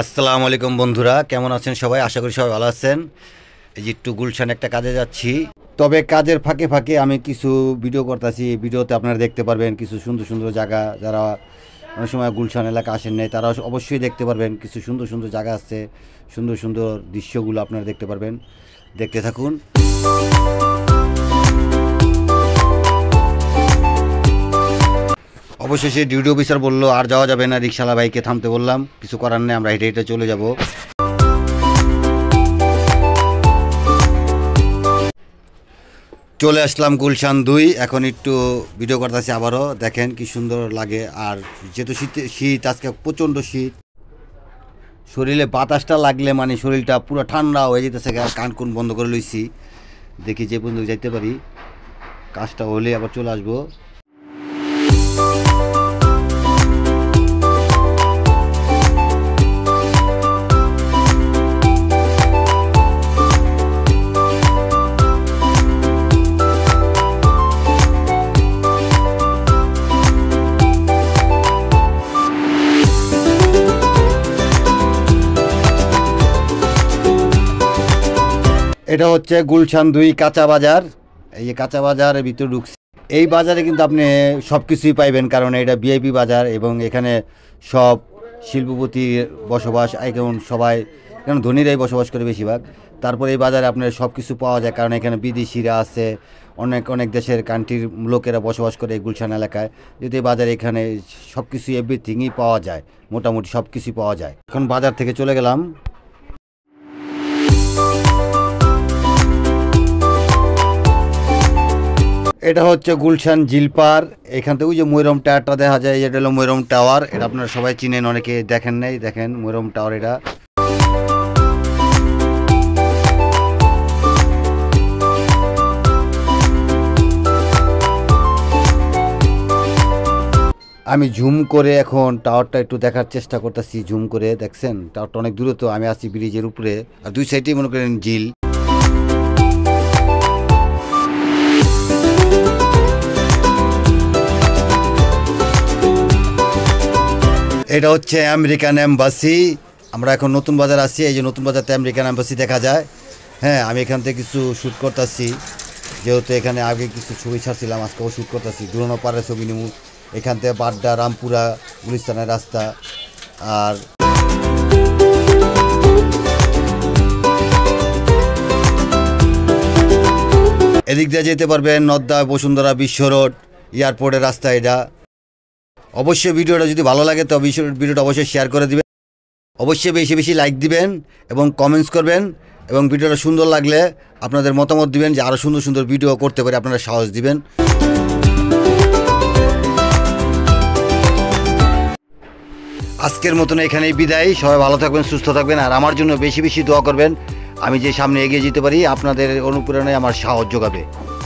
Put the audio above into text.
আসসালামু আলাইকুম বন্ধুরা, কেমন আছেন সবাই? আশা করি সবাই ভালো আছেন। এই যে একটু গুলশান একটা কাজে যাচ্ছি, তবে কাজের ফাঁকে ফাঁকে আমি কিছু ভিডিও করতেছি। এই ভিডিওতে আপনারা দেখতে পারবেন কিছু সুন্দর সুন্দর জায়গা। যারা অনেক সময় গুলশান এলাকা আসেন নাই তারা অবশ্যই দেখতে পারবেন, কিছু সুন্দর সুন্দর জায়গা আছে, সুন্দর সুন্দর দৃশ্যগুলো আপনারা দেখতে পারবেন। দেখতে থাকুন। অবশেষে ডিউটি অফিসার বললো আর যাওয়া যাবে না, রিক্সাওয়ালা ভাইকে থামতে বললাম, কিছু করার নেই, আমরা হেঁটে হেঁটে চলে যাব। চলে আসলাম গুলশান 2। এখন একটু ভিডিও করতেছি আবারও, দেখেন কি সুন্দর লাগে। আর যেহেতু শীত আজকে প্রচণ্ড শীত, শরীরে বাতাসটা লাগলে মানে শরীরটা পুরো ঠান্ডা হয়ে যেতেছে। কান কুন বন্ধ করে লইছি, দেখি যে পর্যন্ত যাইতে পারি, কাজটা হলে আবার চলে আসবো। এটা হচ্ছে গুলশান 2 কাঁচা বাজার। এই যে কাঁচা বাজারের ভিতরে ঢুকছি। এই বাজারে কিন্তু আপনি সব কিছুই পাইবেন, কারণ এটা ভিআইপি বাজার এবং এখানে সব শিল্পপতির বসবাস। এখন সবাই এখানে ধনীরাই বসবাস করে বেশিরভাগ। তারপরে এই বাজারে আপনার সব কিছু পাওয়া যায়, কারণ এখানে বিদেশিরা আছে, অনেক অনেক দেশের কান্ট্রির লোকেরা বসবাস করে এই গুলশান এলাকায়। যেহেতু এই বাজারে এখানে সব কিছু এভরিথিংই পাওয়া যায়, মোটামুটি সব কিছুই পাওয়া যায়। এখন বাজার থেকে চলে গেলাম। এটা হচ্ছে গুলশান জিলপার। এখান থেকে ওই যে ময়রম টাওয়ারটা দেখা যায়, এটা হলো ময়রম টাওয়ার। এটা আপনারা সবাই চিনেন, অনেকে দেখেন নাই, দেখেন ময়রম টাওয়ার। এটা আমি জুম করে এখন টাওয়ারটা একটু দেখার চেষ্টা করতেছি। জুম করে দেখছেন টাওয়ারটা অনেক দূরে, তো আমি আছি ব্রিজের উপরে, আর দুই সাইডেই মনে করেন ঝিল। এটা হচ্ছে আমেরিকান এম্বাসি। আমরা এখন নতুন বাজার আছি, এই যে নতুন বাজারতে আমেরিকান এম্বাসি দেখা যায়। হ্যাঁ, আমি এখান থেকে কিছু শ্যুট করতেছি, যেহেতু এখানে আগে কিছু ছবি ছাড়ছিলাম, আজকেও শ্যুট করতেছি। দুরনো পাড়ে ছবি নিমু, এখান থেকে বাড্ডা, রামপুরা, গুলিস্তানের রাস্তা। আর এদিক দিয়ে যেতে পারবেন নদ্দা, বসুন্ধরা, বিশ্ব রোড, এয়ারপোর্টের রাস্তা এটা। অবশ্যই ভিডিওটা যদি ভালো লাগে তো ভিডিওটা অবশ্যই শেয়ার করে দিবেন, অবশ্যই বেশি বেশি লাইক দিবেন এবং কমেন্টস করবেন, এবং ভিডিওটা সুন্দর লাগলে আপনাদের মতামত দিবেন যে আরও সুন্দর সুন্দর ভিডিও করতে পারে, আপনারা সাহস দিবেন। আজকের মতন এখানেই বিদায়। সবাই ভালো থাকবেন, সুস্থ থাকবেন, আর আমার জন্য বেশি বেশি দোয়া করবেন। আমি যে সামনে এগিয়ে যেতে পারি, আপনাদের অনুপ্রেরণায় আমার সাহস যোগাবে।